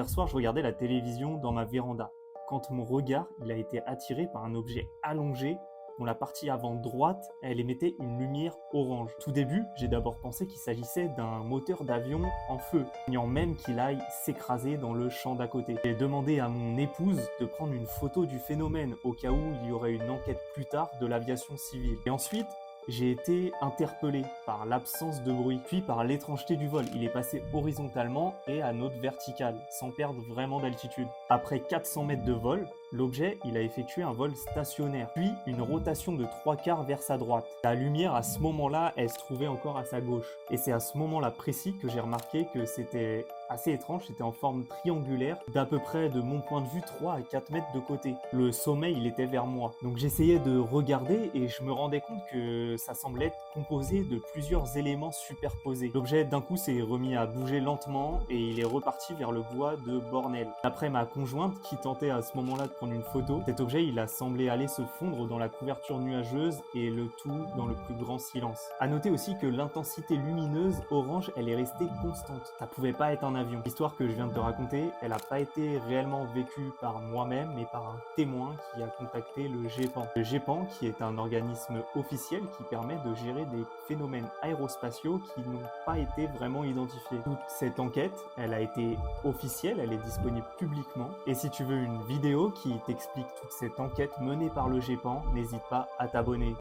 Hier soir, je regardais la télévision dans ma véranda, quand mon regard il a été attiré par un objet allongé dont la partie avant droite, elle émettait une lumière orange. Tout début, j'ai d'abord pensé qu'il s'agissait d'un moteur d'avion en feu, craignant même qu'il aille s'écraser dans le champ d'à côté. J'ai demandé à mon épouse de prendre une photo du phénomène au cas où il y aurait une enquête plus tard de l'aviation civile. Et ensuite, j'ai été interpellé par l'absence de bruit, puis par l'étrangeté du vol. Il est passé horizontalement et à note verticale, sans perdre vraiment d'altitude. Après 400 mètres de vol, l'objet il a effectué un vol stationnaire, puis une rotation de 3/4 vers sa droite. La lumière à ce moment-là, elle se trouvait encore à sa gauche. Et c'est à ce moment-là précis que j'ai remarqué que c'était assez étrange, c'était en forme triangulaire, d'à peu près de mon point de vue 3 à 4 mètres de côté. Le sommet il était vers moi. Donc j'essayais de regarder et je me rendais compte que ça semblait être composé de plusieurs éléments superposés. L'objet d'un coup s'est remis à bouger lentement et il est reparti vers le bois de Bornel. Après ma conjointe qui tentait à ce moment-là de prendre une photo, cet objet il a semblé aller se fondre dans la couverture nuageuse et le tout dans le plus grand silence. À noter aussi que l'intensité lumineuse orange elle est restée constante. Ça pouvait pas être un avion. L'histoire que je viens de te raconter, elle n'a pas été réellement vécue par moi-même, mais par un témoin qui a contacté le GEPAN. Le GEPAN, qui est un organisme officiel qui permet de gérer des phénomènes aérospatiaux qui n'ont pas été vraiment identifiés. Toute cette enquête, elle a été officielle, elle est disponible publiquement. Et si tu veux une vidéo qui t'explique toute cette enquête menée par le GEPAN, n'hésite pas à t'abonner.